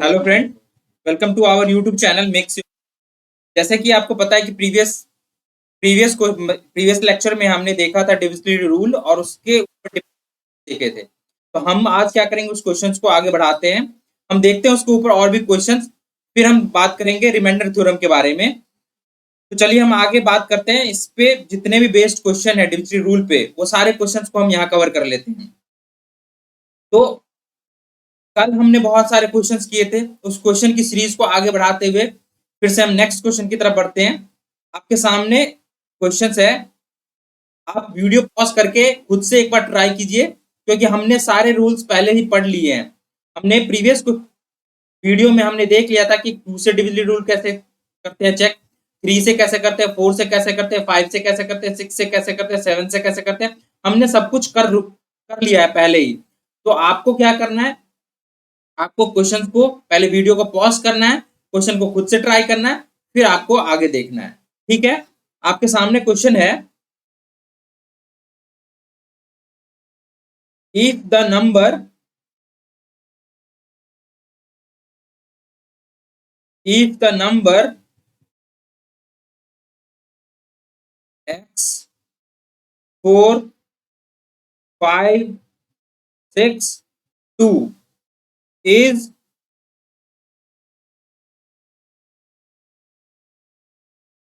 Hello friend, welcome to our YouTube channel makes you. जैसे कि आपको पता है कि प्रीवियस लेक्चर में हमने देखा था डिविजिबिलिटी रूल और उसके ऊपर देखे थे। तो हम आज क्या करेंगे, उस क्वेश्चंस को आगे बढ़ाते हैं। हम देखते हैं उसके ऊपर और भी क्वेश्चंस, फिर हम बात करेंगे रिमाइंडर थ्योरम के बारे में। तो चलिए हम आगे बात करते हैं। इस पे जितने भी बेस्ड क्वेश्चन है डिविजिबिलिटी रूल पे, वो सारे क्वेश्चंस को हम यहाँ कवर कर लेते हैं। तो कल हमने बहुत सारे क्वेश्चंस किए थे, उस क्वेश्चन की सीरीज को आगे बढ़ाते हुए फिर से हम नेक्स्ट क्वेश्चन की तरफ बढ़ते हैं। आपके सामने क्वेश्चंस है, आप वीडियो पॉज करके खुद से एक बार ट्राई कीजिए, क्योंकि हमने सारे रूल्स पहले ही पढ़ लिए हैं। हमने प्रीवियस वीडियो में हमने देख लिया था कि 2 से डिविजिबिलिटी रूल कैसे करते हैं चेक, 3 से कैसे करते हैं, 4 से कैसे करते हैं, 5 से कैसे करते हैं, 6 से कैसे करते हैं, 7 से कैसे करते हैं। हमने सब कुछ कर लिया है पहले ही। तो आपको क्या करना है, आपको क्वेश्चन को पहले वीडियो को पॉज करना है, क्वेश्चन को खुद से ट्राई करना है, फिर आपको आगे देखना है। ठीक है, आपके सामने क्वेश्चन है, if the number if the number x 4 5 6 2 is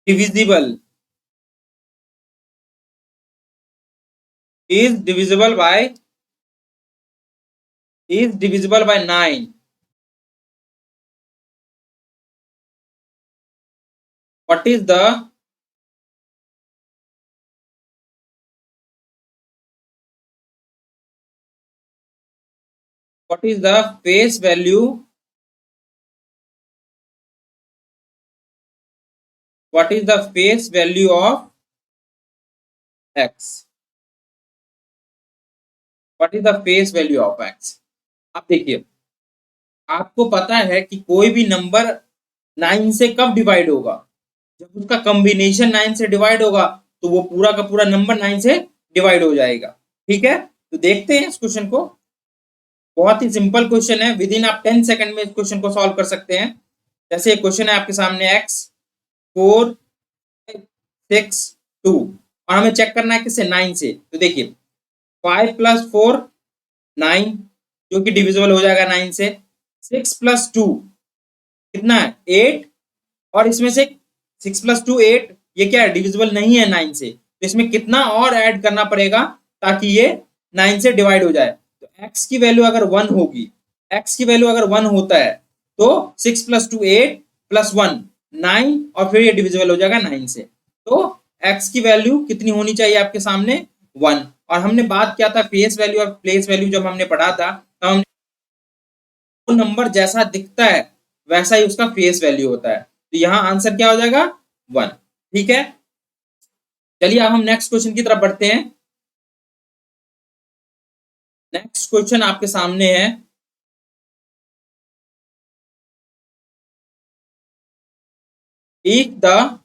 divisible is divisible by is divisible by 9, what is the face value, what is the face value of x, what is the face value of x। आप देखिए, आपको पता है कि कोई भी number 9 से कब डिवाइड होगा, जब उसका कॉम्बिनेशन 9 से डिवाइड होगा, तो वो पूरा का पूरा नंबर 9 से डिवाइड हो जाएगा। ठीक है, तो देखते हैं इस क्वेश्चन को। बहुत ही सिंपल क्वेश्चन है, विद इन आप 10 सेकंड में इस क्वेश्चन को सॉल्व कर सकते हैं। जैसे एक क्वेश्चन है आपके सामने, x 4 6 2, और हमें चेक करना है किससे, 9 से। तो देखिए 5 + 4 9, जो कि डिविजिबल हो जाएगा 9 से। 6 + 2 कितना है, 8, और इसमें से 6 + 2 8, ये क्या है, डिविजिबल नहीं है 9 से। तो इसमें कितना और ऐड करना पड़ेगा ताकि ये 9 से डिवाइड हो जाए। तो x की वैल्यू अगर 1 होगी, x की वैल्यू अगर 1 होता है, तो 6 + 2 8 + 1 9, और फिर ये डिविजिबल हो जाएगा 9 से। तो x की वैल्यू कितनी होनी चाहिए आपके सामने, 1। और हमने बात किया था फेस वैल्यू और प्लेस वैल्यू, जब हमने पढ़ा था तब हमने वो नंबर जैसा दिखता है वैसा ही उसका फेस वैल्यू होता है। तो यहाँ आंसर क्या हो जाएगा, 1। ठीक है, चलिए अब हम नेक्स्ट क्वेश्चन की तरफ बढ़ते हैं। नेक्स्ट क्वेश्चन आपके सामने है, if the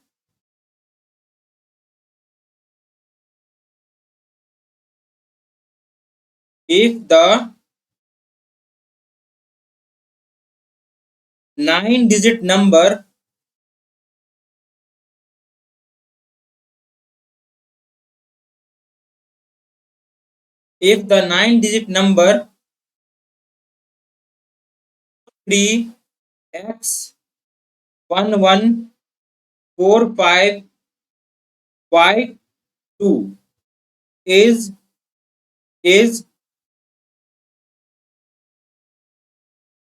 if the 9-digit number if the 9-digit number 3x 1145y2 is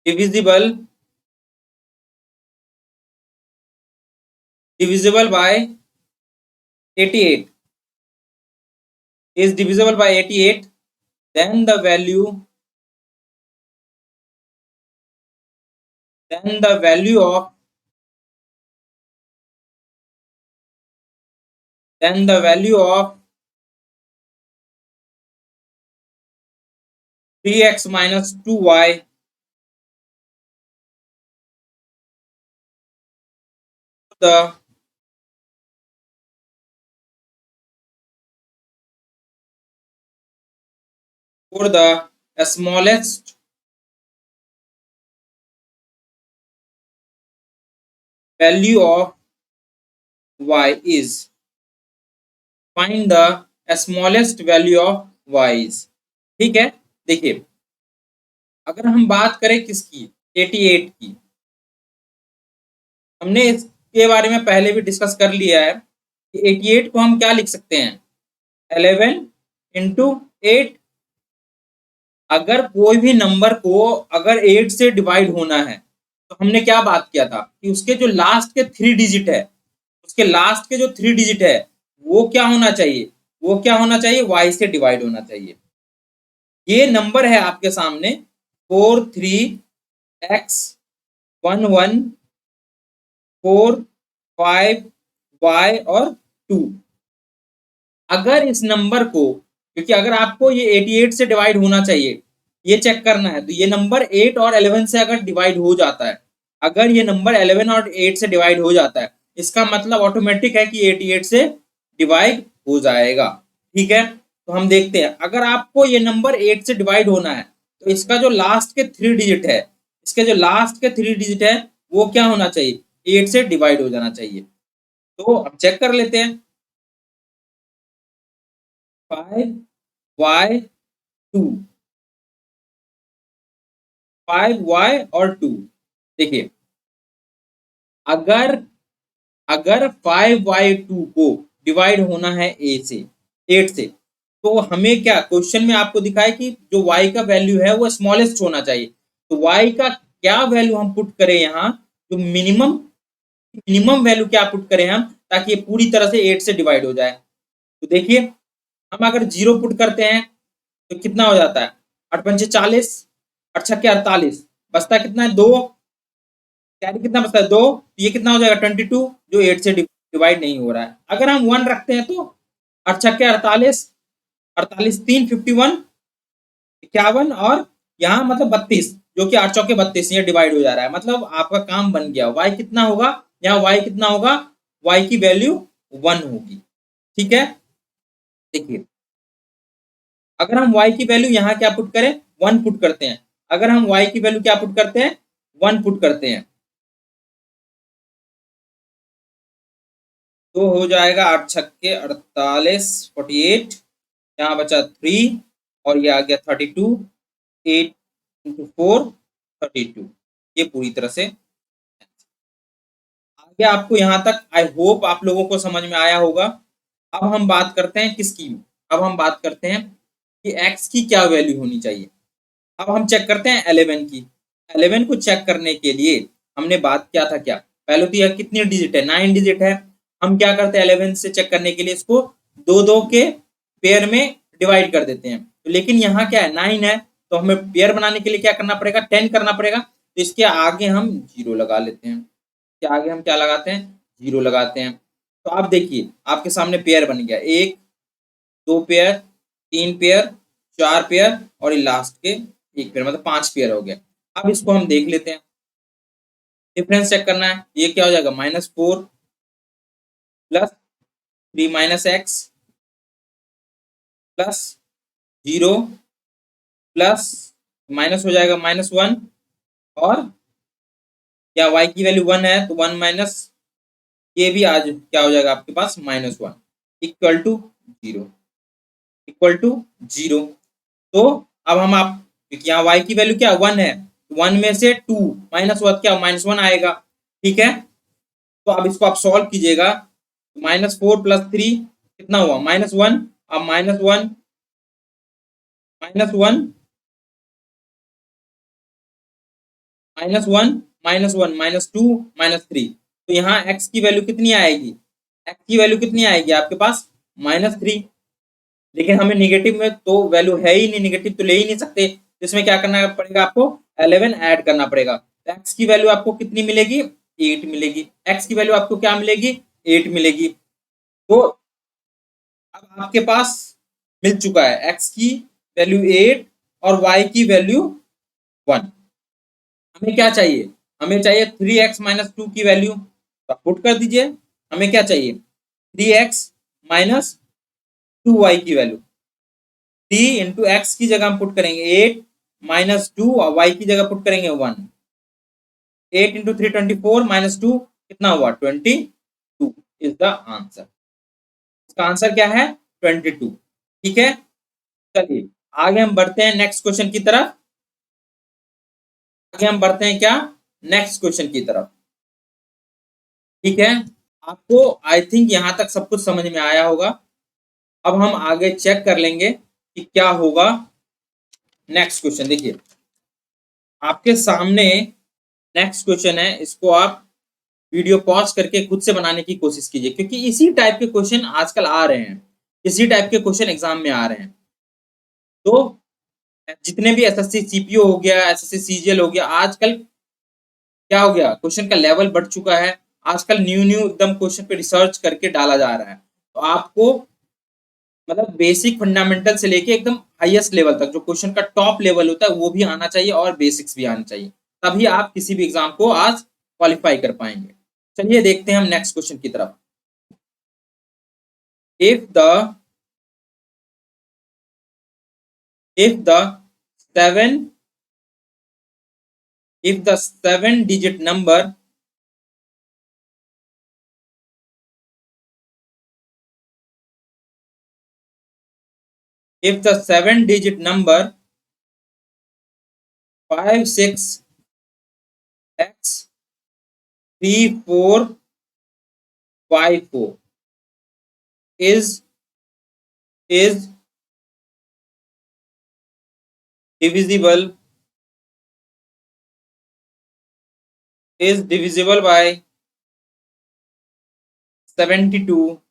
divisible by 88, is divisible by 88, then the value then the value of then the value of 3x minus 2y the for the smallest value of y is, find the smallest value of y is। ठीक है, देखिए अगर हम बात करें किसकी, 88 की, हमने इसके बारे में पहले भी डिस्कस कर लिया है कि 88 को हम क्या लिख सकते हैं, 11 इंटू 8। अगर कोई भी नंबर को अगर 8 से डिवाइड होना है तो हमने क्या बात किया था कि उसके जो लास्ट के 3 डिजिट है, उसके लास्ट के जो 3 डिजिट है वो क्या होना चाहिए, वो क्या होना चाहिए, y से डिवाइड होना चाहिए। ये नंबर है आपके सामने 4 3 x 1 1 4 5 y और 2। अगर इस नंबर को, क्योंकि अगर आपको ये 88 से डिवाइड होना चाहिए, ये चेक करना है, तो ये नंबर 8 और 11 से अगर डिवाइड हो जाता है, अगर ये नंबर 11 और 8 से डिवाइड हो जाता है, इसका मतलब ऑटोमेटिक है कि 88 से डिवाइड हो जाएगा। ठीक है, तो हम देखते हैं अगर आपको ये नंबर 8 से डिवाइड होना है तो इसका जो लास्ट के 3 डिजिट है, इसके जो लास्ट के 3 डिजिट है वो क्या होना चाहिए, 8 से डिवाइड हो जाना चाहिए। तो अब चेक कर लेते हैं, 5y2, 5y और 2। देखिए अगर अगर 5y2 को डिवाइड होना है ए से, 8 से, तो हमें क्या क्वेश्चन में आपको दिखाए कि जो y का वैल्यू है वो स्मॉलेस्ट होना चाहिए। तो y का क्या वैल्यू हम पुट करें यहाँ, जो मिनिमम मिनिमम वैल्यू क्या पुट करें हम, ताकि ये पूरी तरह से 8 से डिवाइड हो जाए। तो देखिए हम अगर 0 पुट करते हैं तो कितना हो जाता है, 8 पंचे 40, 8 छक्के 48, बचता कितना है 2, कैरी कितना बचता है 2, ये कितना हो जाएगा 22, जो 8 से डिवाइड नहीं हो रहा है। अगर हम 1 रखते हैं तो 8 छक्के 48, 48 3 51, 51 और यहाँ मतलब 32, जो कि 8 चौके 32, ये डिवाइड हो जा रहा है। मतलब आपका काम बन गया। y कितना होगा, यहाँ y कितना होगा, y की वैल्यू 1 होगी। ठीक है, देखिए अगर हम y की वैल्यू यहाँ क्या पुट करें, 1 पुट करते हैं। अगर हम y की वैल्यू क्या पुट करते हैं, 1 पुट करते हैं, तो हो जाएगा 8 छक्के 48, 48, यहाँ बचा 3 और ये आ गया 32, 8 इंटू 4 32। ये पूरी तरह से आ गया आपको यहाँ तक। आई होप आप लोगों को समझ में आया होगा। अब हम बात करते हैं किसकी, अब हम बात करते हैं कि x की क्या वैल्यू होनी चाहिए। अब हम चेक करते हैं 11 की। 11 को चेक करने के लिए हमने बात किया था क्या, पहले तो यह कितनी डिजिट है, 9 डिजिट है। हम क्या करते हैं 11 से चेक करने के लिए इसको दो दो के पेयर में डिवाइड कर देते हैं। तो लेकिन यहाँ क्या है 9 है, तो हमें पेयर बनाने के लिए क्या करना पड़ेगा, 10 करना पड़ेगा। तो इसके आगे हम 0 लगा लेते हैं, इसके आगे हम क्या लगाते हैं, 0 लगाते हैं। तो आप देखिए आपके सामने पेयर बन गया, 1 2 पेयर 3 पेयर 4 पेयर और ये लास्ट के 1 पेयर, मतलब 5 पेयर हो गया। अब इसको हम देख लेते हैं, डिफरेंस चेक करना है। ये क्या हो जाएगा, -4 plus 3 minus x plus 0 plus minus हो जाएगा -1, और क्या y की वैल्यू 1 है तो 1 माइनस ये भी आज क्या हो जाएगा आपके पास -1 इक्वल टू 0, इक्वल टू 0। तो अब हम आप, क्योंकि यहाँ y की वैल्यू क्या 1 है, 1 में से 2 माइनस वन क्या -1 आएगा। ठीक है, तो अब इसको आप सॉल्व कीजिएगा, -4 प्लस 3 कितना हुआ -1, अब -1 -1 -1 -1 -2 -3, तो यहाँ x की वैल्यू कितनी आएगी, x की वैल्यू कितनी आएगी आपके पास -3। लेकिन हमें निगेटिव में तो वैल्यू है ही नहीं, निगेटिव तो ले ही नहीं सकते, तो इसमें क्या करना पड़ेगा, आपको 11 ऐड करना पड़ेगा। तो x की वैल्यू आपको कितनी मिलेगी, 8 मिलेगी। x की वैल्यू आपको क्या मिलेगी, 8 मिलेगी। तो अब आपके पास मिल चुका है x की वैल्यू 8 और y की वैल्यू 1। हमें क्या चाहिए, हमें चाहिए 3x माइनस 2 की वैल्यू, तो पुट कर दीजिए। हमें क्या चाहिए, 3x माइनस 2y की वैल्यू, 3 इंटू एक्स की जगह हम पुट करेंगे 8 माइनस 2 और y की जगह पुट करेंगे 1। 8 इंटू 3 24 माइनस 2 कितना हुआ 22 इज द आंसर। इसका आंसर क्या है 22। ठीक है, चलिए आगे हम बढ़ते हैं नेक्स्ट क्वेश्चन की तरफ। आगे हम बढ़ते हैं क्या नेक्स्ट क्वेश्चन की तरफ। ठीक है, आपको आई थिंक यहां तक सब कुछ समझ में आया होगा। अब हम आगे चेक कर लेंगे कि क्या होगा नेक्स्ट क्वेश्चन। देखिए आपके सामने नेक्स्ट क्वेश्चन है, इसको आप वीडियो पॉज करके खुद से बनाने की कोशिश कीजिए, क्योंकि इसी टाइप के क्वेश्चन आजकल आ रहे हैं, इसी टाइप के क्वेश्चन एग्जाम में आ रहे हैं। तो जितने भी एसएससी सीपीओ हो गया, एसएससी सीजीएल हो गया, आजकल क्या हो गया, क्वेश्चन का लेवल बढ़ चुका है। आजकल न्यू न्यू एकदम क्वेश्चन पे रिसर्च करके डाला जा रहा है। तो आपको मतलब बेसिक फंडामेंटल से लेके एकदम हाईएस्ट लेवल तक जो क्वेश्चन का टॉप लेवल होता है वो भी आना चाहिए और बेसिक्स भी आना चाहिए, तभी आप किसी भी एग्जाम को आज क्वालिफाई कर पाएंगे। चलिए देखते हैं हम नेक्स्ट क्वेश्चन की तरफ। if the if the seven if the 7-digit number if the 7-digit number 56x 3454 is divisible by 72,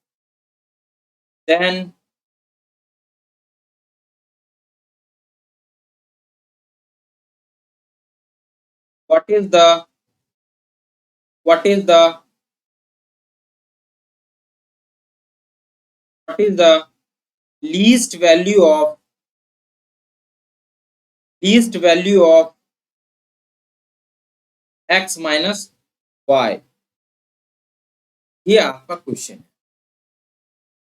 then what is the what is the what is the least value of x minus y। ये आपका question है।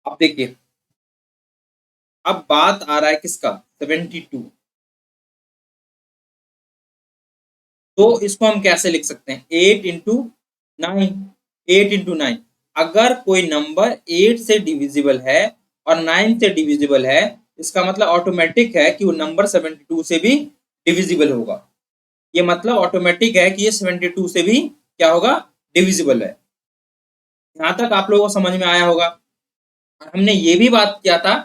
अब देखिए, अब बात आ रहा है किसका 72। तो इसको हम कैसे लिख सकते हैं 8 इंटू 9। अगर कोई नंबर 8 से डिविजिबल है और 9 से डिविजिबल है, इसका मतलब ऑटोमेटिक है कि वो नंबर 72 से भी डिविजिबल होगा। ये मतलब ऑटोमेटिक है कि ये 72 से भी क्या होगा डिविजिबल है। यहां तक आप लोगों को समझ में आया होगा। हमने ये भी बात किया था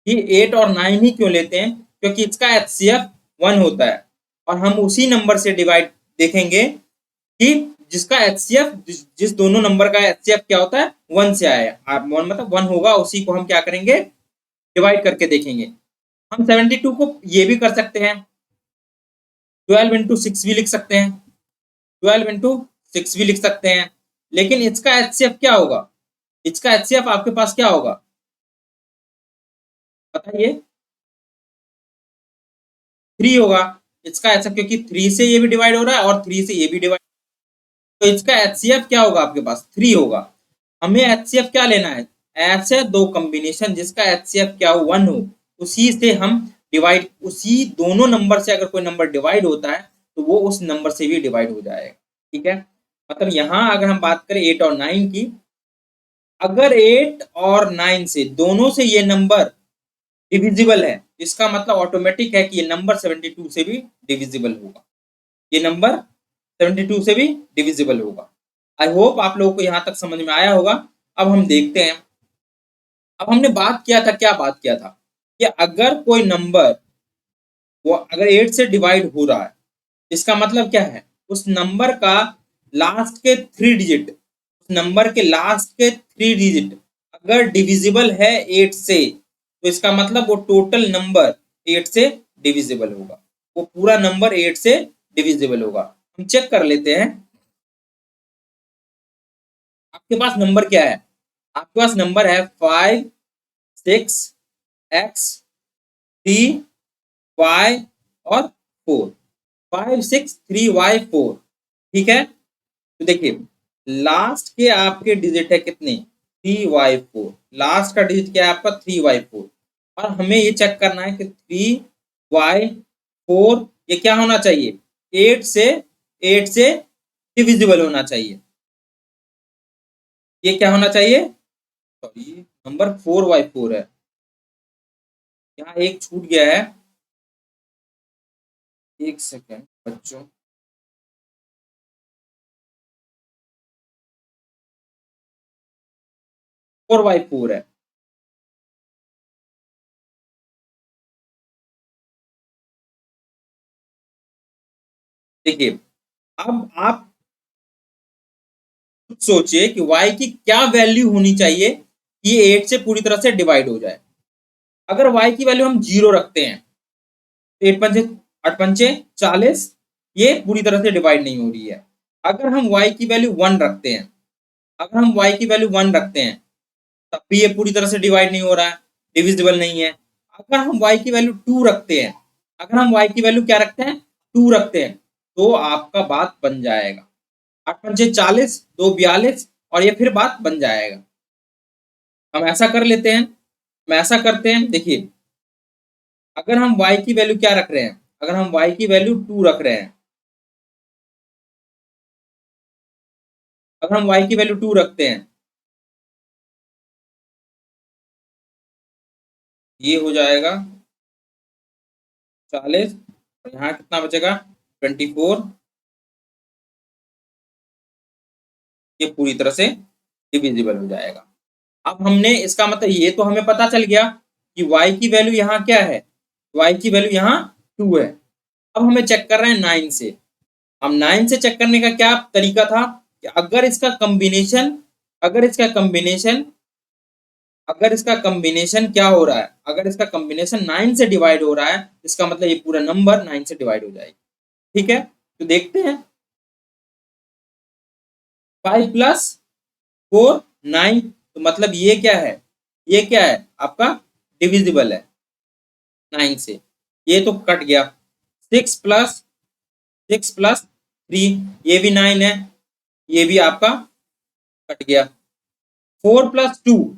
कि 8 और 9 ही क्यों लेते हैं, क्योंकि इसका एचसीएफ 1 होता है और हम उसी नंबर से डिवाइड देखेंगे कि जिसका एचसीएफ जिस दोनों नंबर का एचसीएफ क्या होता है 1 से आया है, 1 मतलब 1 होगा, उसी को हम क्या करेंगे डिवाइड करके देखेंगे। हम 72 को ये भी कर सकते हैं 12 इंटू 6 भी लिख सकते हैं, 12 इंटू 6 भी लिख सकते हैं, लेकिन इसका एचसीएफ क्या होगा, इसका एचसीएफ आपके पास क्या होगा बताइए 3 होगा इसका एचसीएफ, क्योंकि 3 से ये भी डिवाइड हो रहा है और 3 से ये भी डिवाइड, तो इसका एचसीएफ क्या होगा आपके पास 3 होगा। हमें एचसीएफ क्या लेना है, ऐसे दो कॉम्बिनेशन जिसका एचसीएफ क्या हो 1 हो, उसी से हम डिवाइड, उसी दोनों नंबर से अगर कोई नंबर डिवाइड होता है तो वो उस नंबर से भी डिवाइड हो जाएगा। ठीक है, मतलब यहाँ अगर हम बात करें 8 और 9 की, अगर 8 और 9 से दोनों से ये नंबर डिविजिबल है, इसका मतलब ऑटोमेटिक है कि ये नंबर 72 से भी डिविजिबल होगा, ये नंबर 72 से भी डिविजिबल होगा। आई होप आप लोगों को यहां तक समझ में आया होगा। अब हम देखते हैं, अब हमने बात किया था, क्या बात किया था कि अगर कोई नंबर वो अगर 8 से डिवाइड हो रहा है, इसका मतलब क्या है उस नंबर का लास्ट के 3 डिजिट, उस नंबर के लास्ट के 3 डिजिट अगर डिविजिबल है 8 से, तो इसका मतलब वो टोटल नंबर 8 से डिविजिबल होगा, वो पूरा नंबर 8 से डिविजिबल होगा। हम चेक कर लेते हैं आपके पास नंबर क्या है, आपके पास नंबर है 5 6 x 3 y और 4, 5 6 3 y 4। ठीक है, तो देखिए लास्ट के आपके डिजिट है कितने 3y4, लास्ट का डिजिट क्या है आपका 3y4, और हमें ये चेक करना है कि 3y4 ये क्या होना चाहिए 8 से डिविजिबल होना चाहिए। ये क्या होना चाहिए, सॉरी नंबर 4/4 है, यहाँ एक छूट गया है, एक सेकेंड बच्चों, 4/4 है। देखिए अब आप सोचिए कि y की क्या वैल्यू होनी चाहिए कि ये 8 से पूरी तरह से डिवाइड हो जाए। अगर y की वैल्यू हम 0 रखते हैं, 8 पंचे 8 पंचे 40, ये पूरी तरह से डिवाइड नहीं हो रही है। अगर हम y की वैल्यू 1 रखते हैं, अगर हम y की वैल्यू 1 रखते हैं, तब भी ये पूरी तरह से डिवाइड नहीं हो रहा है, डिविजिबल नहीं है। अगर हम y की वैल्यू 2 रखते हैं, अगर हम y की वैल्यू क्या रखते हैं, 2 रखते हैं, तो आपका बात बन जाएगा। 8 पंचे 40, 2 42, और ये फिर बात बन जाएगा। हम ऐसा कर लेते हैं, हम ऐसा करते हैं, देखिए अगर हम y की वैल्यू क्या रख रहे हैं, अगर हम y की वैल्यू 2 रख रहे हैं, अगर हम y की वैल्यू 2 रखते हैं, ये हो जाएगा 40, और यहाँ कितना बचेगा 24, ये पूरी तरह से डिविजिबल हो जाएगा। अब हमने इसका मतलब ये तो हमें पता चल गया कि y की वैल्यू यहाँ क्या है, y की वैल्यू यहाँ 2 है। अब हमें चेक कर रहे हैं 9 से। अब 9 से चेक करने का क्या तरीका था कि अगर इसका कॉम्बिनेशन, अगर इसका कॉम्बिनेशन अगर इसका कॉम्बिनेशन क्या हो रहा है, अगर इसका कॉम्बिनेशन 9 से डिवाइड हो रहा है, इसका मतलब ये पूरा नंबर 9 से डिवाइड हो जाएगी। ठीक है, तो देखते हैं 5 प्लस 4 9, तो मतलब ये क्या है, ये क्या है आपका डिविजिबल है 9 से, ये तो कट गया। 6 प्लस 3, ये भी 9 है, ये भी आपका कट गया। 4 प्लस 2,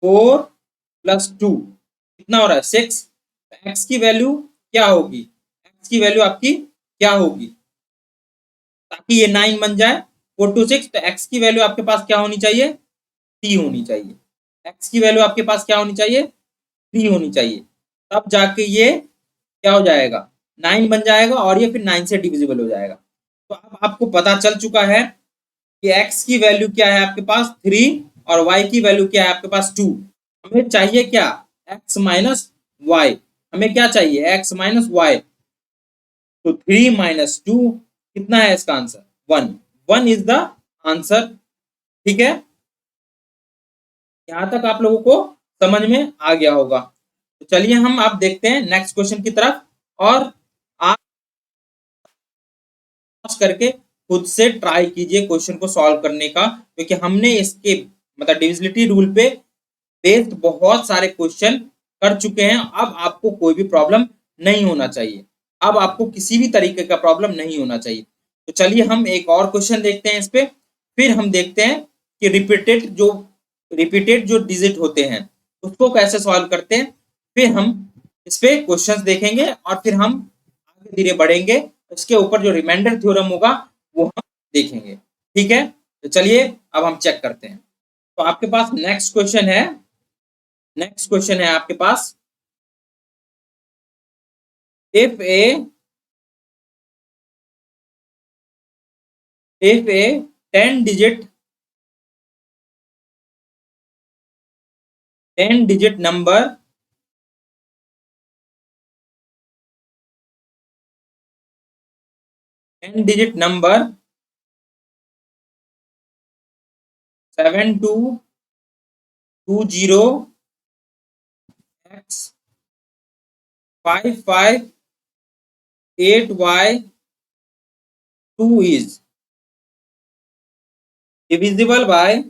4 प्लस 2 कितना हो रहा है 6। एक्स की वैल्यू क्या होगी, एक्स की वैल्यू आपकी क्या होगी, ताकि ये 9 बन जाए, 4 to 6, तो एक्स की वैल्यू आपके पास क्या होनी चाहिए, 3 होनी चाहिए। एक्स की वैल्यू आपके पास क्या होनी चाहिए, 3 होनी चाहिए, तब जाके ये क्या हो जाएगा, 9 बन जाएगा, और ये फिर 9 से डिविजिबल हो जाएगा। तो अब आपको पता चल चुका है कि x की वैल्यू क्या है आपके पास 3, और y की वैल्यू क्या है आपके पास 2। हमें चाहिए क्या, x माइनस वाई, हमें क्या चाहिए x माइनस वाई, तो 3 - 2 कितना है इसका आंसर, 1, 1 इज द आंसर। ठीक है, यहां तक आप लोगों को समझ में आ गया होगा। तो चलिए हम आप देखते हैं नेक्स्ट क्वेश्चन की तरफ, और आप करके खुद से ट्राई कीजिए क्वेश्चन को सॉल्व करने का, क्योंकि हमने इसके मतलब डिविजिबिलिटी रूल पे बेस्ड बहुत सारे क्वेश्चन कर चुके हैं। अब आपको कोई भी प्रॉब्लम नहीं होना चाहिए, अब आपको किसी भी तरीके का प्रॉब्लम नहीं होना चाहिए। तो चलिए हम एक और क्वेश्चन देखते हैं इस पे, फिर हम देखते हैं कि रिपीटेड जो डिजिट होते हैं उसको कैसे सॉल्व करते हैं, फिर हम इस पे क्वेश्चंस देखेंगे, और फिर हम आगे धीरे बढ़ेंगे, इसके ऊपर जो रिमाइंडर थ्योरम होगा वो हम देखेंगे। ठीक है, तो चलिए अब हम चेक करते हैं। तो आपके पास नेक्स्ट क्वेश्चन है, नेक्स्ट क्वेश्चन है आपके पास, if A if a 10 digit number 7220x5582y2 is divisible by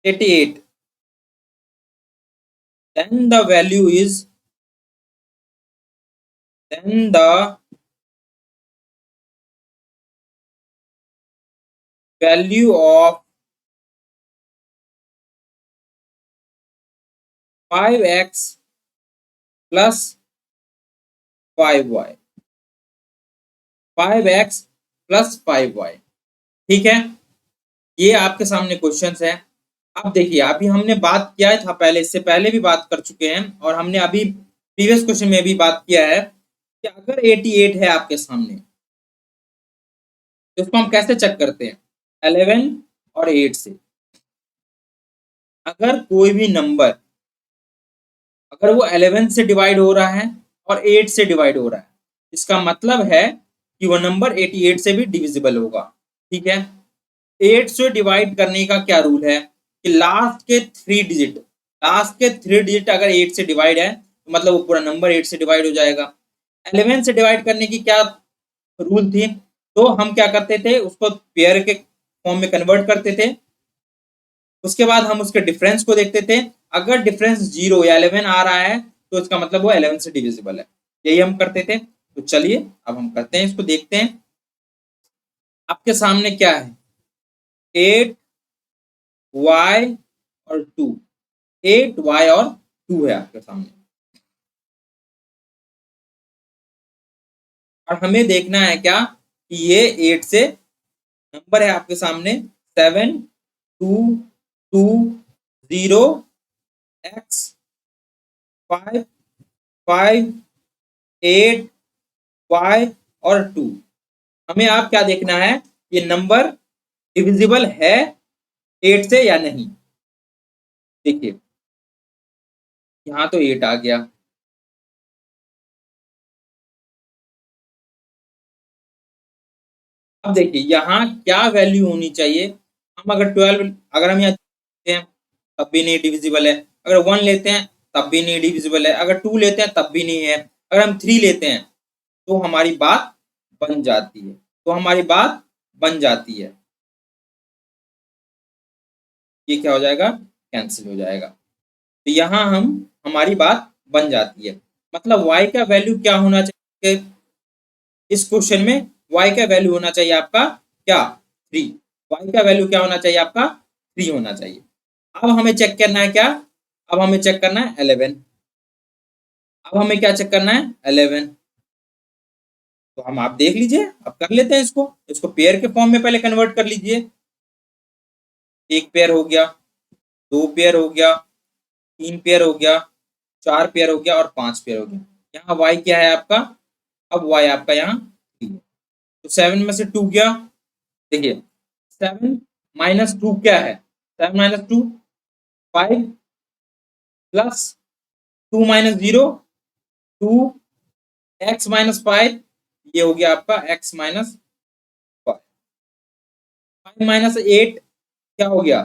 88, then the value is then the value of 5x plus 5y, 5x plus 5y। ठीक है, ये आपके सामने क्वेश्चंस है। अब देखिए, अभी हमने बात किया था पहले, इससे पहले भी बात कर चुके हैं, और हमने अभी प्रीवियस क्वेश्चन में भी बात किया है कि अगर 88 है आपके सामने तो इसको हम कैसे चेक करते हैं? 11 और 8 से। अगर कोई भी नंबर, अगर वो 11 से डिवाइड हो रहा है और 8 से डिवाइड हो रहा है, इसका मतलब है कि वो नंबर 88 से भी डिविजिबल होगा। ठीक है, 8 से डिवाइड करने का क्या रूल है कि लास्ट के 3 डिजिट अगर 8 से डिवाइड है तो मतलब वो पूरा नंबर 8 से डिवाइड हो जाएगा। 11 से डिवाइड करने की क्या रूल थी? तो हम क्या करते थे, उसको पेयर के फॉर्म में कन्वर्ट करते थे। उसके बाद हम उसके डिफरेंस को देखते थे, अगर डिफरेंस 0 या 11 आ रहा है तो इसका मतलब वो 11 से डिविजिबल है। यही हम करते थे। तो चलिए अब हम करते हैं, इसको देखते हैं। आपके सामने क्या है? 8y और 2, 8y और 2 है आपके सामने, और हमें देखना है क्या कि ये 8 से नंबर है आपके सामने 7 2 2 0 x 5 5 8 y और 2। हमें आप क्या देखना है, ये नंबर डिविजिबल है 8 से या नहीं। देखिए, यहाँ तो 8 आ गया, अब देखिए यहाँ क्या वैल्यू होनी चाहिए। हम अगर 12, अगर हम यहाँ लेते हैं तब भी नहीं डिविजिबल है, अगर 1 लेते हैं तब भी नहीं डिविजिबल है, अगर 2 लेते हैं तब भी नहीं है, अगर हम 3 लेते हैं तो हमारी बात बन जाती है, तो हमारी बात बन जाती है। ये क्या हो जाएगा? कैंसिल हो जाएगा। तो यहाँ हम, हमारी बात बन जाती है। मतलब y का वैल्यू क्या होना चाहिए इस क्वेश्चन में? y का वैल्यू होना चाहिए आपका क्या? 3। y का वैल्यू क्या होना चाहिए आपका? 3 होना चाहिए। अब हमें चेक करना है क्या? अब हमें चेक करना है 11। अब हमें क्या चेक करना है? 11। तो हम, आप देख लीजिए, अब कर लेते हैं इसको, इसको पेयर के फॉर्म में पहले कन्वर्ट कर लीजिए। एक पेयर हो गया, 2 पेयर हो गया, 3 पेयर हो गया, 4 पेयर हो गया और 5 पेयर हो गया। यहाँ y क्या है आपका? अब y आपका यहाँ 3 है। तो 7 में से 2 गया। देखिए 7 माइनस 2 क्या है? 7 minus 2 5 plus 2 minus 0 2 x minus 5, ये हो गया आपका x माइनस 5। 5 माइनस 8 क्या हो गया?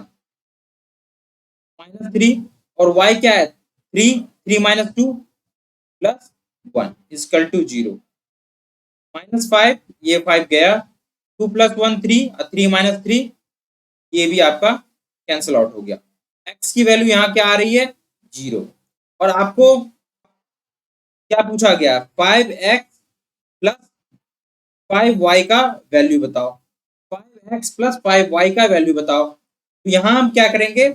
-3। और y क्या है? 3, 3 माइनस 2 प्लस 1 इक्वल टू 0। -5, ये 5 गया, 2 प्लस 1 3 और 3 माइनस 3, ये भी आपका कैंसिल आउट हो गया। x की वैल्यू यहाँ क्या आ रही है? 0। और आपको क्या पूछा गया? 5x प्लस 5y का वैल्यू बताओ। 5x प्लस 5y का वैल्यू बताओ। तो यहाँ हम क्या करेंगे?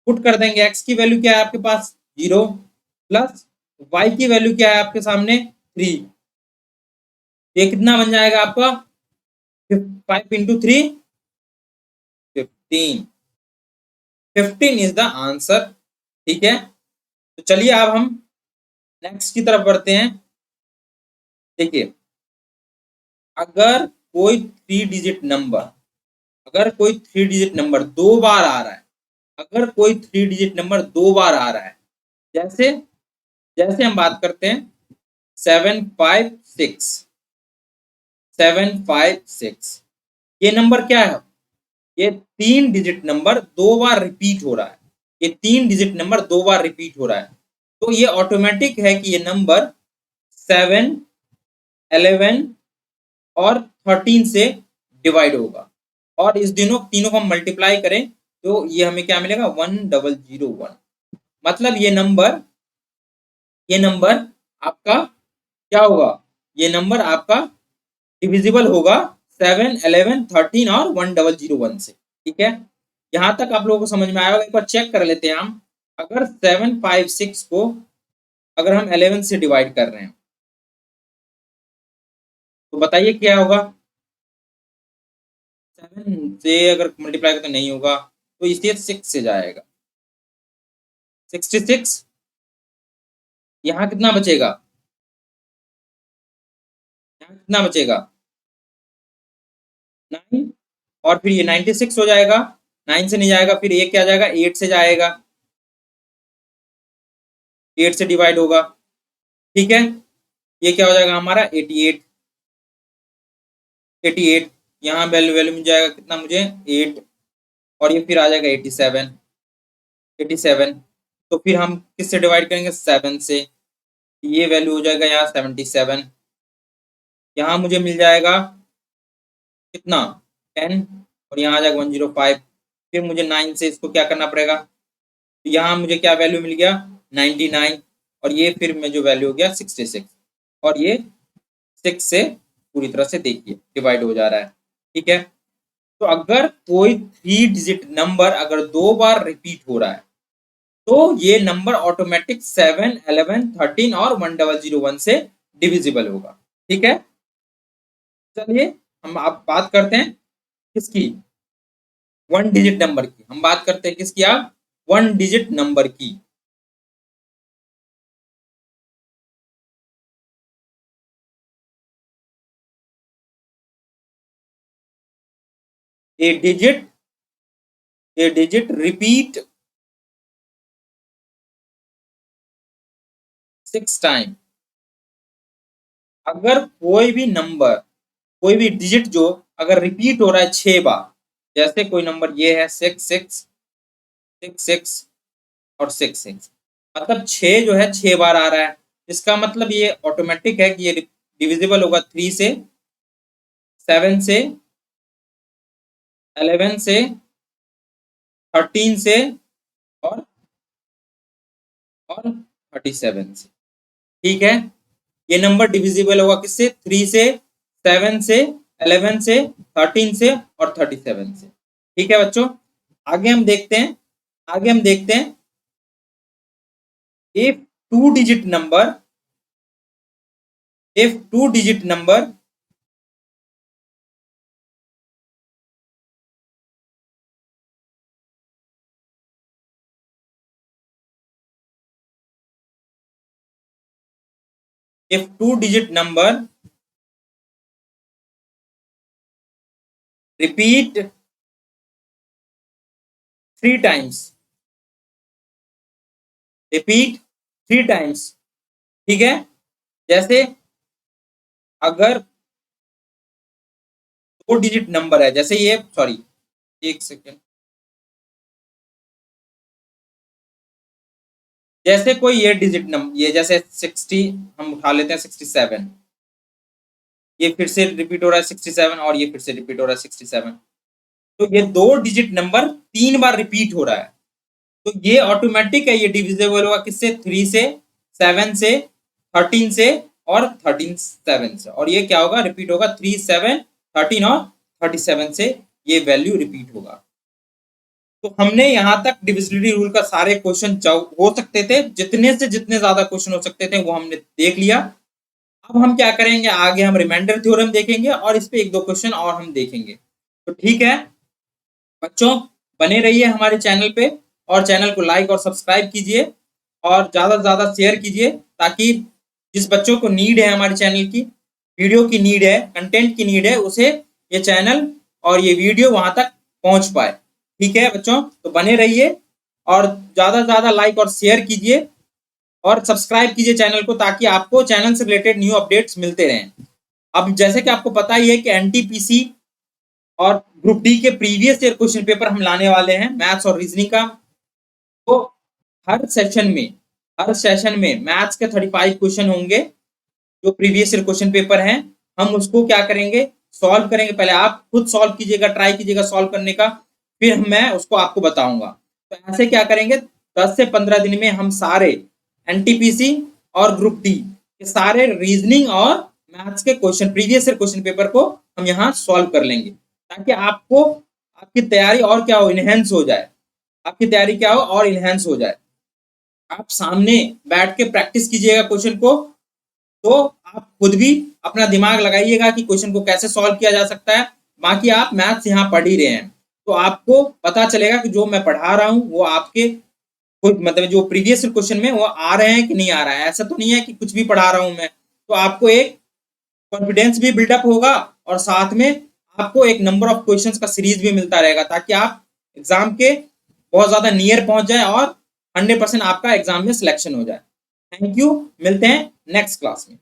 पुट कर देंगे। x की वैल्यू क्या है आपके पास? 0 प्लस y की वैल्यू क्या है आपके सामने? 3। ये कितना बन जाएगा आपका? 5 इंटू 3 15। 15 is the answer. ठीक है, तो चलिए अब हम नेक्स्ट की तरफ बढ़ते हैं। देखिए, अगर कोई 3 डिजिट नंबर, अगर कोई 3 डिजिट नंबर 2 बार आ रहा है, अगर कोई 3 डिजिट नंबर 2 बार आ रहा है, जैसे जैसे हम बात करते हैं 756, 756, ये नंबर क्या है? ये 3 डिजिट नंबर 2 बार रिपीट हो रहा है, ये 3 डिजिट नंबर 2 बार रिपीट हो रहा है, तो ये ऑटोमेटिक है कि ये नंबर 7, 11 और 13 से डिवाइड होगा। और इस तीनों को हम मल्टीप्लाई करें तो ये हमें क्या मिलेगा? 1001। मतलब ये नंबर आपका क्या होगा? ये नंबर आपका डिविजिबल होगा 7, 11, 13 और 1001 से। ठीक है, यहाँ तक आप लोगों को समझ में आया होगा। एक बार चेक कर लेते हैं हम। अगर 756 को अगर हम 11 से डिवाइड कर रहे हैं तो बताइए क्या होगा। 7 से अगर मल्टीप्लाई तो नहीं होगा, तो इसलिए 6 से जाएगा। 66। यहाँ कितना बचेगा, यहाँ कितना बचेगा 9, और फिर ये 96 हो जाएगा। 9 से नहीं जाएगा, फिर ये क्या जाएगा 8 से जाएगा, 8 से डिवाइड होगा। ठीक है, ये क्या हो जाएगा हमारा 88। 88 यहाँ वैल्यू वैल्यू मिल जाएगा कितना मुझे 8, और ये फिर आ जाएगा 87। 87 तो फिर हम किससे डिवाइड करेंगे 7 से, ये वैल्यू हो जाएगा यहाँ 77। यहाँ मुझे मिल जाएगा कितना 10, और यहाँ आ जाएगा 105। फिर मुझे 9 से इसको क्या करना पड़ेगा, तो यहाँ मुझे क्या वैल्यू मिल गया 99, और ये फिर में जो वैल्यू हो गया 66, और ये 6 से पूरी तरह से देखिए डिवाइड हो जा रहा है। ठीक है, तो अगर कोई 3 डिजिट नंबर अगर 2 बार रिपीट हो रहा है, तो ये नंबर ऑटोमेटिक 7, 11, 13 और 1001 से डिविजिबल होगा। ठीक है, चलिए हम आप बात करते हैं किसकी, 1 डिजिट नंबर की। हम बात करते हैं किसकी आप, 1 डिजिट नंबर की। ए डिजिट रिपीट 6 टाइम। अगर कोई भी नंबर, कोई भी डिजिट जो अगर रिपीट हो रहा है 6 बार, जैसे कोई नंबर ये है 66, 66 और 66, मतलब 6 जो है 6 बार आ रहा है, इसका मतलब ये ऑटोमेटिक है कि ये डिविजिबल होगा 3 से, 7 से, 11 से, 13 से, और 37 से। ठीक है, ये नंबर डिविजिबल होगा किससे, 3 से, 7 से, 11 से, 13 से और 37 से। ठीक है बच्चों, आगे हम देखते हैं, आगे हम देखते हैं if two digit number, if two digit number if two digit number repeat 3 times, repeat 3 times। ठीक है, जैसे अगर 2 डिजिट नंबर है, जैसे ये सॉरी एक सेकेंड, जैसे कोई ये डिजिट नंबर, ये जैसे 60 हम उठा लेते हैं 67, ये फिर से रिपीट हो रहा है 67, और ये फिर से रिपीट हो रहा है 67, तो ये 2 डिजिट नंबर 3 बार रिपीट हो रहा है, तो ये ऑटोमेटिक है, ये डिविजिबल होगा किससे 3 से, 7 से, 13 से और 7 से, और ये क्या होगा रिपीट होगा 3, 7, 13 और 37 से ये वैल्यू रिपीट होगा। तो हमने यहाँ तक डिविजिबिलिटी रूल का सारे क्वेश्चन हो सकते थे, जितने से जितने ज्यादा क्वेश्चन हो सकते थे वो हमने देख लिया। अब हम क्या करेंगे, आगे हम रिमाइंडर थ्योरम देखेंगे और इस पे 1-2 क्वेश्चन और हम देखेंगे। तो ठीक है बच्चों, बने रहिए हमारे चैनल पे, और चैनल को लाइक और सब्सक्राइब कीजिए, और ज्यादा से ज्यादा शेयर कीजिए, ताकि जिस बच्चों को नीड है हमारे चैनल की, वीडियो की नीड है, कंटेंट की नीड है, उसे ये चैनल और ये वीडियो वहां तक पहुंच पाए। ठीक है बच्चों, तो बने रहिए और ज्यादा से ज्यादा लाइक और शेयर कीजिए और सब्सक्राइब कीजिए चैनल को, ताकि आपको चैनल से रिलेटेड न्यू अपडेट्स मिलते रहें। अब जैसे कि आपको पता ही है कि एनटीपीसी और ग्रुप डी के प्रीवियस ईयर क्वेश्चन पेपर हम लाने वाले हैं मैथ्स और रीजनिंग का। तो हर सेशन में मैथ्स के 35 क्वेश्चन होंगे, जो प्रीवियस ईयर क्वेश्चन पेपर हैं, हम उसको क्या करेंगे सॉल्व करेंगे। पहले आप खुद सॉल्व कीजिएगा, ट्राई कीजिएगा सॉल्व करने का, फिर मैं उसको आपको बताऊंगा। तो ऐसे क्या करेंगे 10 से 15 दिन में हम सारे एनटीपीसी और ग्रुप डी के सारे रीजनिंग और मैथ्स के question, previous year question paper को हम यहाँ सॉल्व कर लेंगे, ताकि आपको आपकी तैयारी और क्या हो इनहेंस हो जाए, आपकी तैयारी क्या हो और इनहेंस हो जाए। आप सामने बैठ के प्रैक्टिस कीजिएगा क्वेश्चन को, तो आप खुद भी अपना दिमाग लगाइएगा कि क्वेश्चन को कैसे सॉल्व किया जा सकता है। बाकी आप मैथ्स यहाँ पढ़ ही रहे हैं तो आपको पता चलेगा कि जो मैं पढ़ा रहा हूँ वो आपके मतलब जो प्रीवियस क्वेश्चन में वो आ रहे हैं कि नहीं आ रहा है। ऐसा तो नहीं है कि कुछ भी पढ़ा रहा हूं मैं। तो आपको एक कॉन्फिडेंस भी बिल्डअप होगा और साथ में आपको एक नंबर ऑफ क्वेश्चंस का सीरीज भी मिलता रहेगा ताकि आप एग्जाम के बहुत ज्यादा नियर पहुंच जाए और 100% आपका एग्जाम में सिलेक्शन हो जाए। थैंक यू, मिलते हैं नेक्स्ट क्लास में।